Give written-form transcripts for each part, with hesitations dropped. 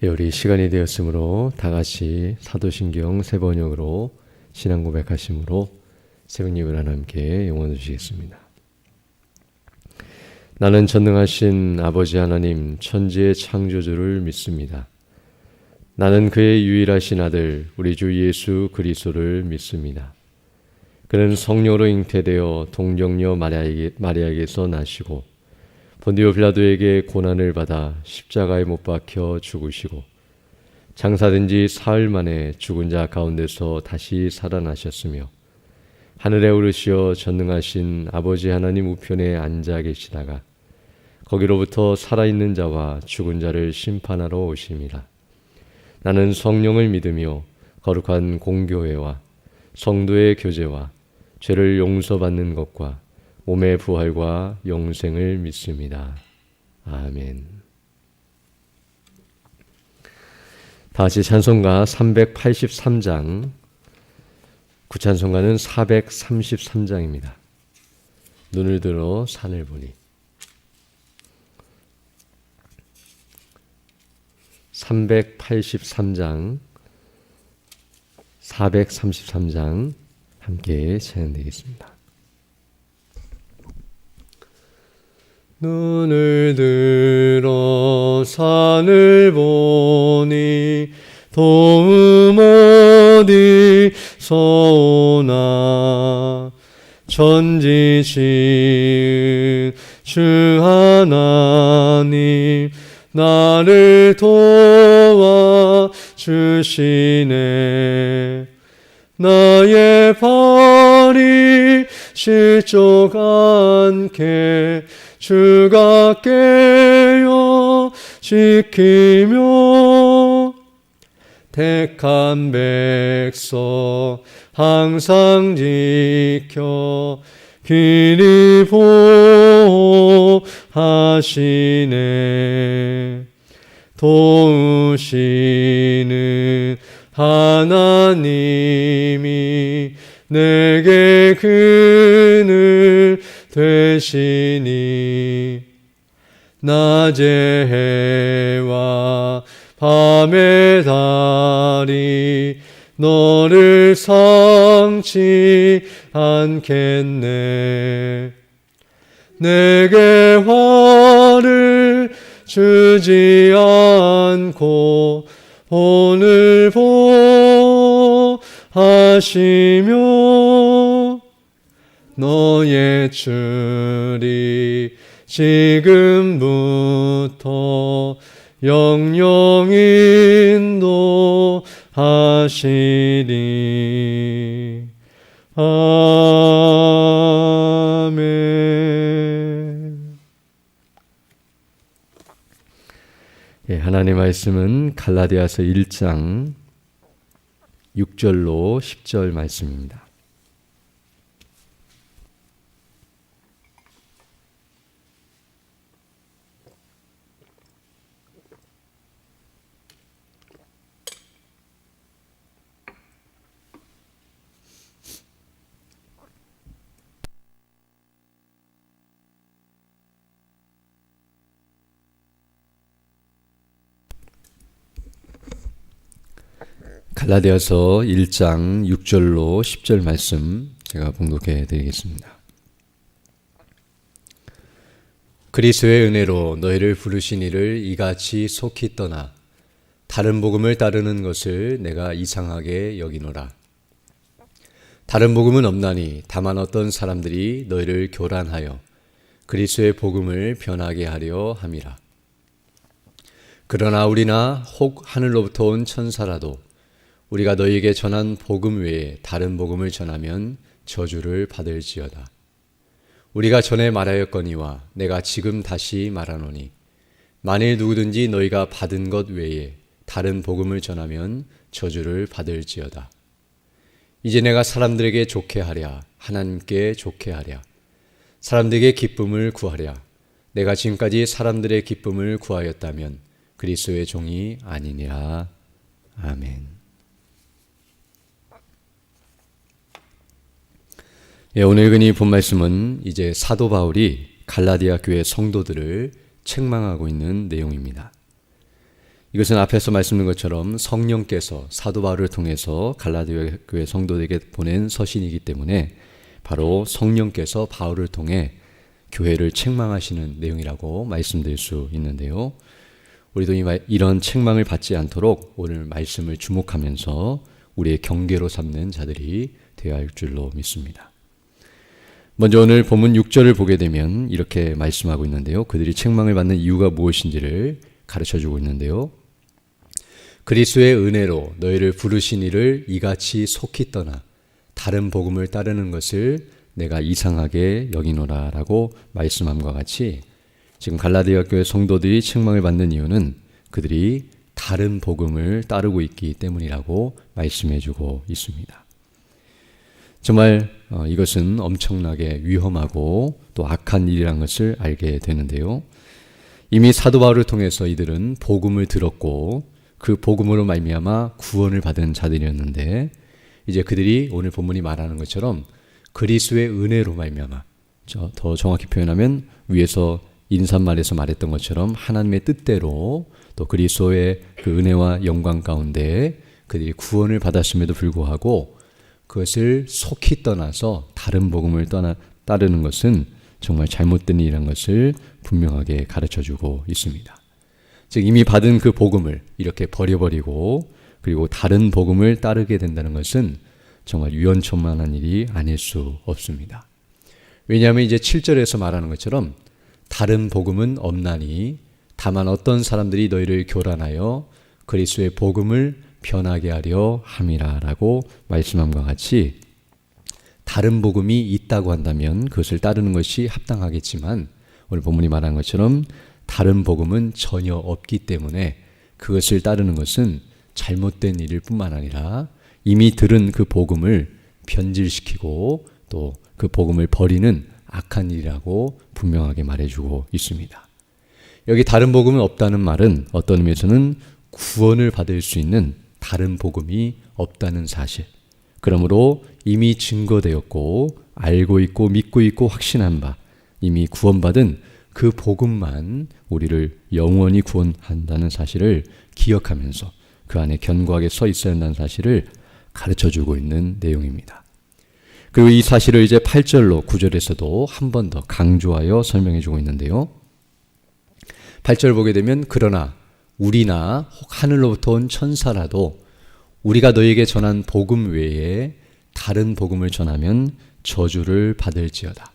예, 우리 시간이 되었으므로 다 같이 사도신경 세 번역으로 신앙 고백하심으로 새벽 예배를 하나님께 영원히 주시겠습니다. 나는 전능하신 아버지 하나님 천지의 창조주를 믿습니다. 나는 그의 유일하신 아들 우리 주 예수 그리스도를 믿습니다. 그는 성령으로 잉태되어 동정녀 마리아에게서 나시고 본디오 빌라도에게 고난을 받아 십자가에 못 박혀 죽으시고 장사된 지 사흘 만에 죽은 자 가운데서 다시 살아나셨으며 하늘에 오르시어 전능하신 아버지 하나님 우편에 앉아 계시다가 거기로부터 살아있는 자와 죽은 자를 심판하러 오심이라. 나는 성령을 믿으며 거룩한 공교회와 성도의 교제와 죄를 용서받는 것과 몸의 부활과 영생을 믿습니다. 아멘. 다시 찬송가 383장, 구찬송가는 433장입니다. 눈을 들어 산을 보니. 383장, 433장 함께 찬양되겠습니다. 눈을 들어 산을 보니 도움 어디서 오나. 천지신 주 하나님 나를 도와 주시네. 나의 발이 실족 않게 주가 깨어 지키며 택한 백성 항상 지켜 길이 보호하시네. 도우시는 하나님이 내게 그늘 되시니 낮의 해와 밤의 달이 너를 상치 않겠네. 내게 화를 주지 않고 오늘 보호하시며 너의 줄이 지금부터 영영 인도하시리. 아멘. 예, 하나님의 말씀은 갈라디아서 1장 6절로 10절 말씀입니다. 갈라디아서 1장 6절로 10절 말씀 제가 봉독해 드리겠습니다. 그리스도의 은혜로 너희를 부르신 이를 이같이 속히 떠나 다른 복음을 따르는 것을 내가 이상하게 여기노라. 다른 복음은 없나니 다만 어떤 사람들이 너희를 교란하여 그리스도의 복음을 변하게 하려 함이라. 그러나 우리나 혹 하늘로부터 온 천사라도 우리가 너희에게 전한 복음 외에 다른 복음을 전하면 저주를 받을지어다. 우리가 전에 말하였거니와 내가 지금 다시 말하노니 만일 누구든지 너희가 받은 것 외에 다른 복음을 전하면 저주를 받을지어다. 이제 내가 사람들에게 좋게 하랴 하나님께 좋게 하랴 사람들에게 기쁨을 구하랴. 내가 지금까지 사람들의 기쁨을 구하였다면 그리스도의 종이 아니니라. 아멘. 예, 오늘 읽은 본 말씀은 이제 사도 바울이 갈라디아 교회 성도들을 책망하고 있는 내용입니다. 이것은 앞에서 말씀드린 것처럼 성령께서 사도 바울을 통해서 갈라디아 교회 성도들에게 보낸 서신이기 때문에 바로 성령께서 바울을 통해 교회를 책망하시는 내용이라고 말씀드릴 수 있는데요. 우리도 이런 책망을 받지 않도록 오늘 말씀을 주목하면서 우리의 경계로 삼는 자들이 되어야 할 줄로 믿습니다. 먼저 오늘 본문 6절을 보게 되면 이렇게 말씀하고 있는데요. 그들이 책망을 받는 이유가 무엇인지를 가르쳐주고 있는데요. 그리스도의 은혜로 너희를 부르신 이를 이같이 속히 떠나 다른 복음을 따르는 것을 내가 이상하게 여기노라 라고 말씀함과 같이 지금 갈라디아 교회 성도들이 책망을 받는 이유는 그들이 다른 복음을 따르고 있기 때문이라고 말씀해주고 있습니다. 정말 이것은 엄청나게 위험하고 또 악한 일이라는 것을 알게 되는데요. 이미 사도 바울을 통해서 이들은 복음을 들었고 그 복음으로 말미암아 구원을 받은 자들이었는데 이제 그들이 오늘 본문이 말하는 것처럼 그리스도의 은혜로 말미암아, 더 정확히 표현하면 위에서 인사말에서 말했던 것처럼 하나님의 뜻대로 또 그리스도의 그 은혜와 영광 가운데 그들이 구원을 받았음에도 불구하고 그것을 속히 떠나서 다른 복음을 따르는 것은 정말 잘못된 일이라는 것을 분명하게 가르쳐주고 있습니다. 즉 이미 받은 그 복음을 이렇게 버려버리고 그리고 다른 복음을 따르게 된다는 것은 정말 위헌천만한 일이 아닐 수 없습니다. 왜냐하면 이제 7절에서 말하는 것처럼 다른 복음은 없나니 다만 어떤 사람들이 너희를 교란하여 그리스도의 복음을 변하게 하려 함이라 라고 말씀함과 같이 다른 복음이 있다고 한다면 그것을 따르는 것이 합당하겠지만 오늘 본문이 말한 것처럼 다른 복음은 전혀 없기 때문에 그것을 따르는 것은 잘못된 일일 뿐만 아니라 이미 들은 그 복음을 변질시키고 또 그 복음을 버리는 악한 일이라고 분명하게 말해주고 있습니다. 여기 다른 복음은 없다는 말은 어떤 의미에서는 구원을 받을 수 있는 다른 복음이 없다는 사실, 그러므로 이미 증거되었고 알고 있고 믿고 있고 확신한 바 이미 구원받은 그 복음만 우리를 영원히 구원한다는 사실을 기억하면서 그 안에 견고하게 서 있어야 한다는 사실을 가르쳐주고 있는 내용입니다. 그리고 이 사실을 이제 8절로 9절에서도 한 번 더 강조하여 설명해주고 있는데요. 8절 보게 되면 그러나 우리나 하늘로부터 온 천사라도 우리가 너희에게 전한 복음 외에 다른 복음을 전하면 저주를 받을지어다.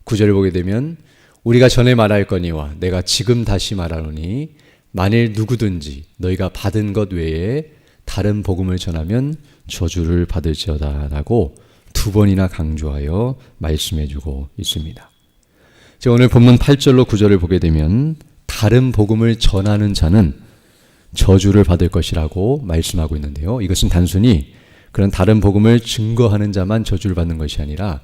9절을 보게 되면 우리가 전에 말할거니와 내가 지금 다시 말하노니 만일 누구든지 너희가 받은 것 외에 다른 복음을 전하면 저주를 받을지어다 라고 두 번이나 강조하여 말씀해주고 있습니다. 오늘 본문 8절로 9절을 보게 되면 다른 복음을 전하는 자는 저주를 받을 것이라고 말씀하고 있는데요. 이것은 단순히 그런 다른 복음을 증거하는 자만 저주를 받는 것이 아니라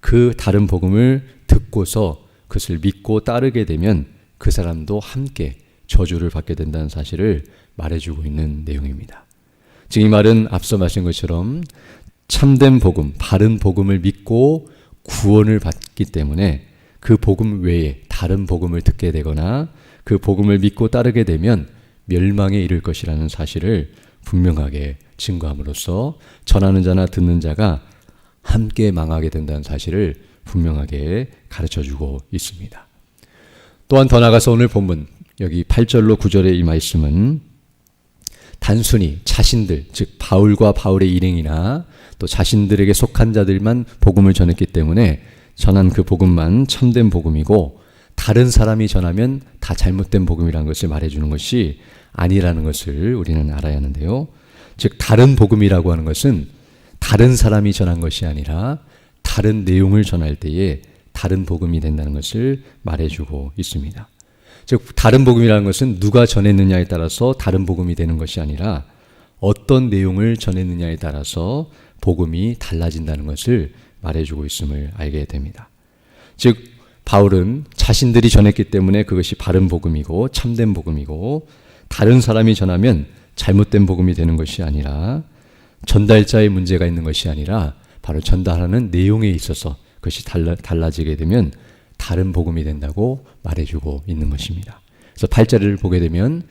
그 다른 복음을 듣고서 그것을 믿고 따르게 되면 그 사람도 함께 저주를 받게 된다는 사실을 말해주고 있는 내용입니다. 즉 이 말은 앞서 말씀한 것처럼 참된 복음, 바른 복음을 믿고 구원을 받기 때문에 그 복음 외에 다른 복음을 듣게 되거나 그 복음을 믿고 따르게 되면 멸망에 이를 것이라는 사실을 분명하게 증거함으로써 전하는 자나 듣는 자가 함께 망하게 된다는 사실을 분명하게 가르쳐주고 있습니다. 또한 더 나아가서 오늘 본문 여기 8절로 9절의 이 말씀은 단순히 자신들, 즉 바울과 바울의 일행이나 또 자신들에게 속한 자들만 복음을 전했기 때문에 전한 그 복음만 참된 복음이고 다른 사람이 전하면 다 잘못된 복음이라는 것을 말해주는 것이 아니라는 것을 우리는 알아야 하는데요. 즉 다른 복음이라고 하는 것은 다른 사람이 전한 것이 아니라 다른 내용을 전할 때에 다른 복음이 된다는 것을 말해주고 있습니다. 즉 다른 복음이라는 것은 누가 전했느냐에 따라서 다른 복음이 되는 것이 아니라 어떤 내용을 전했느냐에 따라서 복음이 달라진다는 것을 말해주고 있음을 알게 됩니다. 즉 바울은 자신들이 전했기 때문에 그것이 바른 복음이고 참된 복음이고 다른 사람이 전하면 잘못된 복음이 되는 것이 아니라 전달자의 문제가 있는 것이 아니라 바로 전달하는 내용에 있어서 그것이 달라지게 되면 다른 복음이 된다고 말해주고 있는 것입니다. 그래서 8절을 보게 되면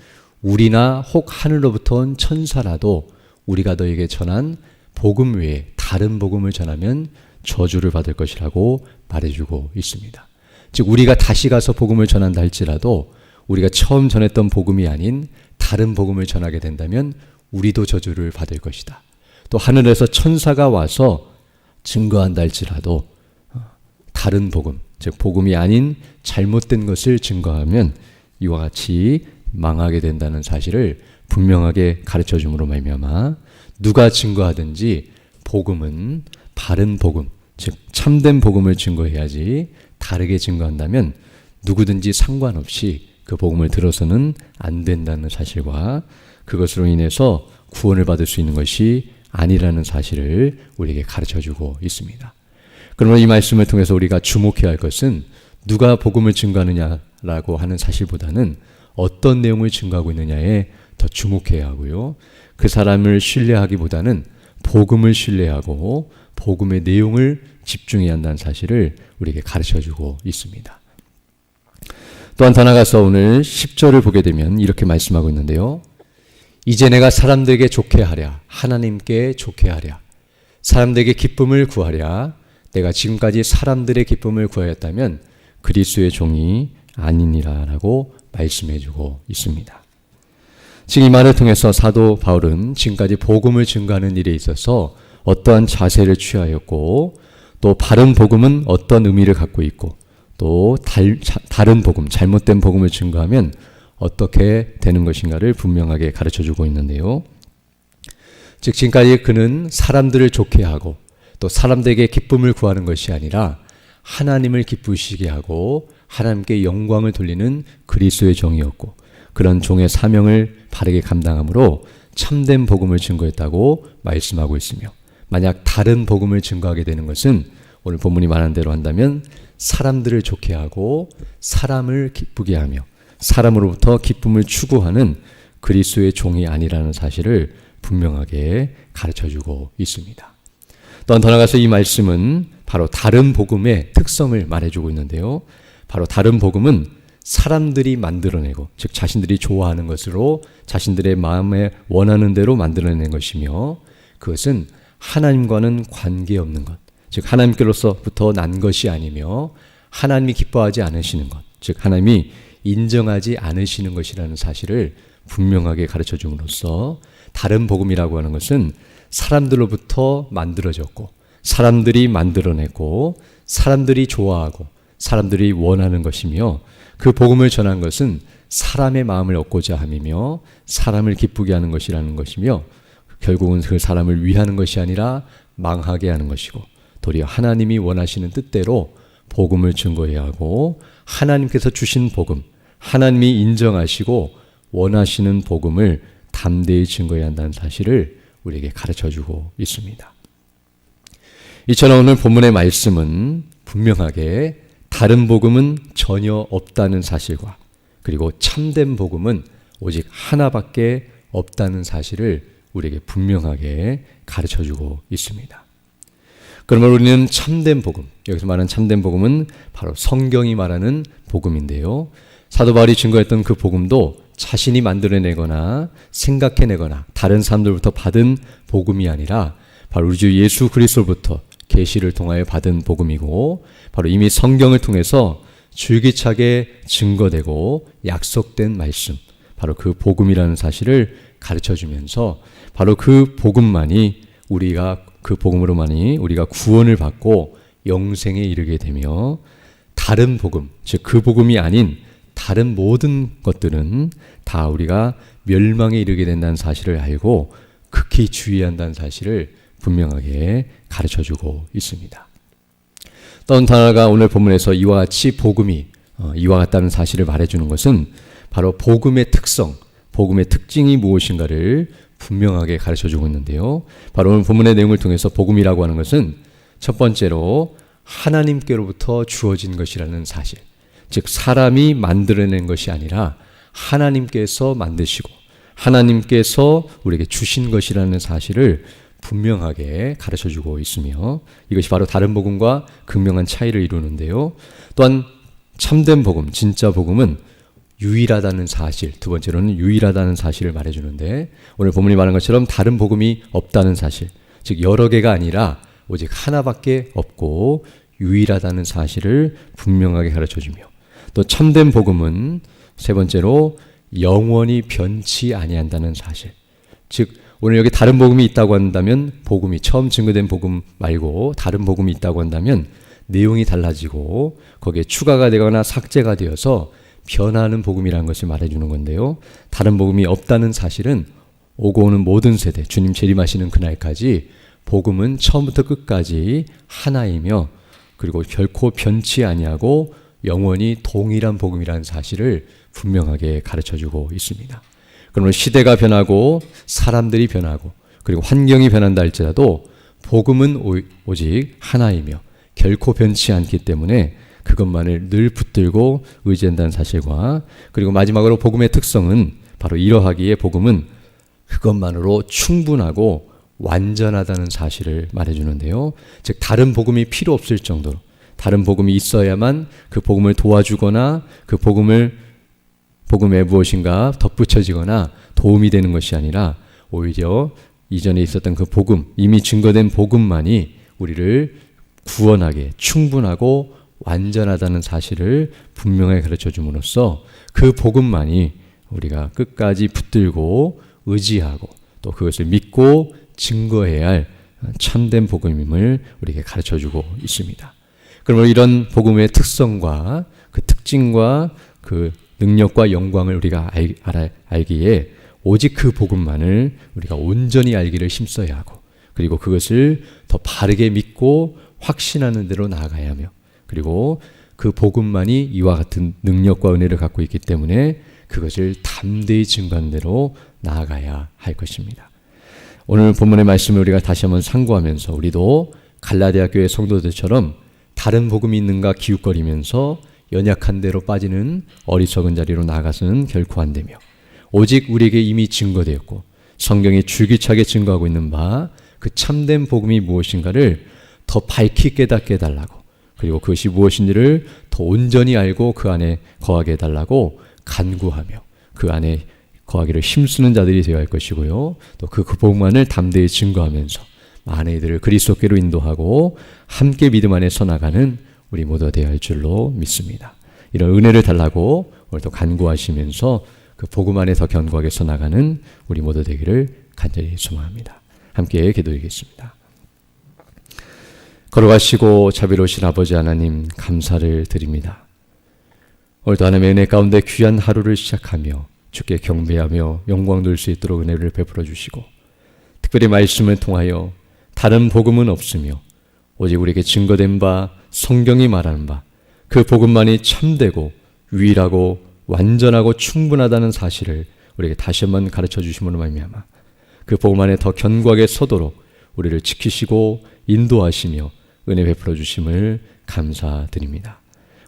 우리나 혹 하늘로부터 온 천사라도 우리가 너에게 전한 복음 외에 다른 복음을 전하면 저주를 받을 것이라고 말해주고 있습니다. 즉 우리가 다시 가서 복음을 전한다 할지라도 우리가 처음 전했던 복음이 아닌 다른 복음을 전하게 된다면 우리도 저주를 받을 것이다. 또 하늘에서 천사가 와서 증거한다 할지라도 다른 복음, 즉 복음이 아닌 잘못된 것을 증거하면 이와 같이 망하게 된다는 사실을 분명하게 가르쳐 줌으로 말미암아 누가 증거하든지 복음은 바른 복음, 즉 참된 복음을 증거해야지 다르게 증거한다면 누구든지 상관없이 그 복음을 들어서는 안 된다는 사실과 그것으로 인해서 구원을 받을 수 있는 것이 아니라는 사실을 우리에게 가르쳐주고 있습니다. 그러면 이 말씀을 통해서 우리가 주목해야 할 것은 누가 복음을 증거하느냐라고 하는 사실보다는 어떤 내용을 증거하고 있느냐에 더 주목해야 하고요. 그 사람을 신뢰하기보다는 복음을 신뢰하고 복음의 내용을 집중해야 한다는 사실을 우리에게 가르쳐주고 있습니다. 또한 더 나아가서 오늘 10절을 보게 되면 이렇게 말씀하고 있는데요. 이제 내가 사람들에게 좋게 하랴, 하나님께 좋게 하랴, 사람들에게 기쁨을 구하랴. 내가 지금까지 사람들의 기쁨을 구하였다면 그리스도의 종이 아니니라 라고 말씀해주고 있습니다. 지금 이 말을 통해서 사도 바울은 지금까지 복음을 증거하는 일에 있어서 어떠한 자세를 취하였고 또 바른 복음은 어떤 의미를 갖고 있고 또 다른 복음, 잘못된 복음을 증거하면 어떻게 되는 것인가를 분명하게 가르쳐주고 있는데요. 즉 지금까지 그는 사람들을 좋게 하고 또 사람들에게 기쁨을 구하는 것이 아니라 하나님을 기쁘시게 하고 하나님께 영광을 돌리는 그리스도의 종이었고 그런 종의 사명을 바르게 감당함으로 참된 복음을 증거했다고 말씀하고 있으며 만약 다른 복음을 증거하게 되는 것은 오늘 본문이 말한 대로 한다면 사람들을 좋게 하고 사람을 기쁘게 하며 사람으로부터 기쁨을 추구하는 그리스도의 종이 아니라는 사실을 분명하게 가르쳐주고 있습니다. 또한 더 나아가서 이 말씀은 바로 다른 복음의 특성을 말해주고 있는데요. 바로 다른 복음은 사람들이 만들어내고 즉 자신들이 좋아하는 것으로 자신들의 마음에 원하는 대로 만들어낸 것이며 그것은 하나님과는 관계없는 것, 즉 하나님께로서부터 난 것이 아니며 하나님이 기뻐하지 않으시는 것, 즉 하나님이 인정하지 않으시는 것이라는 사실을 분명하게 가르쳐 줌으로써 다른 복음이라고 하는 것은 사람들로부터 만들어졌고 사람들이 만들어냈고 사람들이 좋아하고 사람들이 원하는 것이며 그 복음을 전한 것은 사람의 마음을 얻고자 함이며 사람을 기쁘게 하는 것이라는 것이며 결국은 그 사람을 위하는 것이 아니라 망하게 하는 것이고 도리어 하나님이 원하시는 뜻대로 복음을 증거해야 하고 하나님께서 주신 복음, 하나님이 인정하시고 원하시는 복음을 담대히 증거해야 한다는 사실을 우리에게 가르쳐주고 있습니다. 이처럼 오늘 본문의 말씀은 분명하게 다른 복음은 전혀 없다는 사실과 그리고 참된 복음은 오직 하나밖에 없다는 사실을 우리에게 분명하게 가르쳐주고 있습니다. 그러면 우리는 참된 복음, 여기서 말하는 참된 복음은 바로 성경이 말하는 복음인데요. 사도 바울이 증거했던 그 복음도 자신이 만들어내거나 생각해내거나 다른 사람들부터 받은 복음이 아니라 바로 우리 주 예수 그리스도로부터 계시를 통하여 받은 복음이고 바로 이미 성경을 통해서 줄기차게 증거되고 약속된 말씀, 바로 그 복음이라는 사실을 가르쳐주면서 바로 그 복음만이 그 복음으로만이 우리가 구원을 받고 영생에 이르게 되며 다른 복음, 즉 그 복음이 아닌 다른 모든 것들은 다 우리가 멸망에 이르게 된다는 사실을 알고 극히 주의한다는 사실을 분명하게 가르쳐주고 있습니다. 또 하나가 오늘 본문에서 이와 같이 복음이 이와 같다는 사실을 말해주는 것은 바로 복음의 특성, 복음의 특징이 무엇인가를 분명하게 가르쳐주고 있는데요. 바로 오늘 본문의 내용을 통해서 복음이라고 하는 것은 첫 번째로 하나님께로부터 주어진 것이라는 사실, 즉 사람이 만들어낸 것이 아니라 하나님께서 만드시고 하나님께서 우리에게 주신 것이라는 사실을 분명하게 가르쳐주고 있으며 이것이 바로 다른 복음과 극명한 차이를 이루는데요. 또한 참된 복음, 진짜 복음은 유일하다는 사실, 두 번째로는 유일하다는 사실을 말해주는데, 오늘 본문이 말한 것처럼 다른 복음이 없다는 사실, 즉 여러 개가 아니라 오직 하나밖에 없고 유일하다는 사실을 분명하게 가르쳐주며, 또 참된 복음은 세 번째로 영원히 변치 아니한다는 사실. 즉 오늘 여기 다른 복음이 있다고 한다면, 복음이 처음 증거된 복음 말고 다른 복음이 있다고 한다면 내용이 달라지고 거기에 추가가 되거나 삭제가 되어서 변하는 복음이라는 것을 말해주는 건데요. 다른 복음이 없다는 사실은 오고 오는 모든 세대, 주님 재림하시는 그날까지 복음은 처음부터 끝까지 하나이며, 그리고 결코 변치 아니하고 영원히 동일한 복음이라는 사실을 분명하게 가르쳐주고 있습니다. 그러므로 시대가 변하고 사람들이 변하고 그리고 환경이 변한다 할지라도 복음은 오직 하나이며 결코 변치 않기 때문에 그것만을 늘 붙들고 의지한다는 사실과, 그리고 마지막으로 복음의 특성은 바로 이러하기에 복음은 그것만으로 충분하고 완전하다는 사실을 말해주는데요. 즉 다른 복음이 필요 없을 정도로, 다른 복음이 있어야만 그 복음을 도와주거나 그 복음에 무엇인가 덧붙여지거나 도움이 되는 것이 아니라 오히려 이전에 있었던 그 복음, 이미 증거된 복음만이 우리를 구원하게 충분하고 완전하다는 사실을 분명하게 가르쳐 줌으로써 그 복음만이 우리가 끝까지 붙들고 의지하고 또 그것을 믿고 증거해야 할 참된 복음임을 우리에게 가르쳐 주고 있습니다. 그러므로 이런 복음의 특성과 그 특징과 그 능력과 영광을 우리가 알기에 오직 그 복음만을 우리가 온전히 알기를 힘써야 하고, 그리고 그것을 더 바르게 믿고 확신하는 대로 나아가야 하며, 그리고 그 복음만이 이와 같은 능력과 은혜를 갖고 있기 때문에 그것을 담대히 증거하는 대로 나아가야 할 것입니다. 오늘 본문의 말씀을 우리가 다시 한번 상고하면서 우리도 갈라디아 교회 성도들처럼 다른 복음이 있는가 기웃거리면서 연약한 대로 빠지는 어리석은 자리로 나아가서는 결코 안 되며, 오직 우리에게 이미 증거되었고 성경이 줄기차게 증거하고 있는 바 그 참된 복음이 무엇인가를 더 밝히 깨닫게 해달라고, 그리고 그것이 무엇인지를 더 온전히 알고 그 안에 거하게 해달라고 간구하며 그 안에 거하기를 힘쓰는 자들이 되어야 할 것이고요. 또 그 복음만을 담대히 증거하면서 많은 이들을 그리스도께로 인도하고 함께 믿음 안에 서나가는 우리 모두 되어야 할 줄로 믿습니다. 이런 은혜를 달라고 오늘도 간구하시면서 그 복음 안에 더 견고하게 서나가는 우리 모두 되기를 간절히 소망합니다. 함께 기도드리겠습니다. 걸어가시고 자비로우신 아버지 하나님, 감사를 드립니다. 오늘도 하나님의 은혜 가운데 귀한 하루를 시작하며 주께 경배하며 영광 돌 수 있도록 은혜를 베풀어 주시고, 특별히 말씀을 통하여 다른 복음은 없으며 오직 우리에게 증거된 바 성경이 말하는 바 그 복음만이 참되고 유일하고 완전하고 충분하다는 사실을 우리에게 다시 한번 가르쳐 주심으로 말미암아 그 복음 안에 더 견고하게 서도록 우리를 지키시고 인도하시며 은혜 베풀어 주심을 감사드립니다.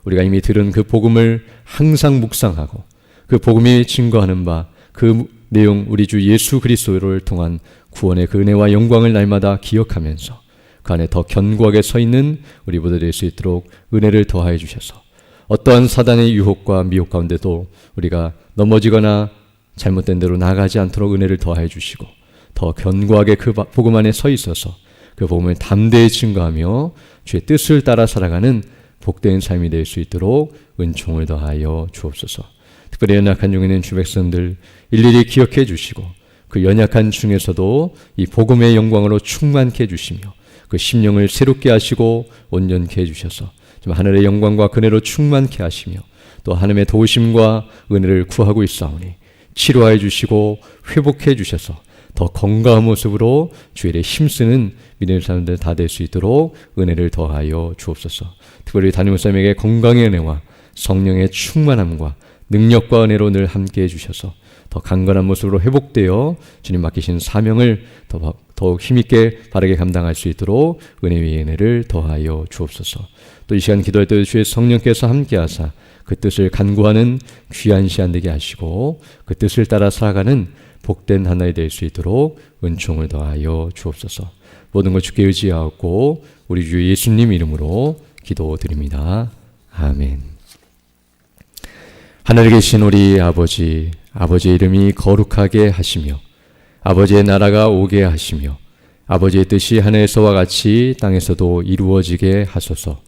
우리가 이미 들은 그 복음을 항상 묵상하고 그 복음이 증거하는 바 그 내용, 우리 주 예수 그리스도를 통한 구원의 그 은혜와 영광을 날마다 기억하면서 그 안에 더 견고하게 서 있는 우리 모두 될 수 있도록 은혜를 더하여 주셔서 어떠한 사단의 유혹과 미혹 가운데도 우리가 넘어지거나 잘못된 대로 나가지 않도록 은혜를 더하여 주시고, 더 견고하게 그 복음 안에 서 있어서 그 복음을 담대히 증거하며 주의 뜻을 따라 살아가는 복된 삶이 될 수 있도록 은총을 더하여 주옵소서. 특별히 연약한 중에 있는 주 백성들 일일이 기억해 주시고 그 연약한 중에서도 이 복음의 영광으로 충만케 해주시며 그 심령을 새롭게 하시고 온전케 해주셔서 좀 하늘의 영광과 은혜로 충만케 하시며 또 하나님의 도우심과 은혜를 구하고 있사오니 치료하여 주시고 회복해 주셔서 더 건강한 모습으로 주의 일에 힘쓰는 믿음의 사람들 다 될 수 있도록 은혜를 더하여 주옵소서. 특별히 담임 목사님에게 건강의 은혜와 성령의 충만함과 능력과 은혜로 늘 함께 해주셔서 더 강건한 모습으로 회복되어 주님 맡기신 사명을 더욱 힘있게 바르게 감당할 수 있도록 은혜 위에 은혜를 더하여 주옵소서. 또 이 시간 기도할 때 주의 성령께서 함께하사 그 뜻을 간구하는 귀한 시간 되게 하시고 그 뜻을 따라 살아가는 복된 하나가 될 수 있도록 은총을 더하여 주옵소서. 모든 것 주께 의지하고 우리 주 예수님 이름으로 기도드립니다. 아멘. 하늘에 계신 우리 아버지, 아버지의 이름이 거룩하게 하시며 아버지의 나라가 오게 하시며 아버지의 뜻이 하늘에서와 같이 땅에서도 이루어지게 하소서.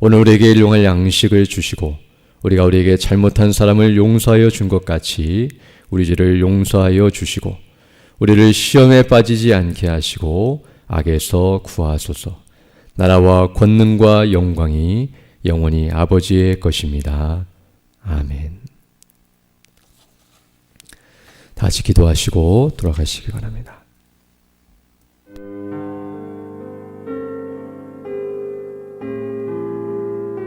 오늘 우리에게 일용할 양식을 주시고 우리가 우리에게 잘못한 사람을 용서하여 준 것 같이 우리 죄를 용서하여 주시고 우리를 시험에 빠지지 않게 하시고 악에서 구하소서. 나라와 권능과 영광이 영원히 아버지의 것입니다. 아멘. 다 같이 기도하시고 돌아가시기 바랍니다.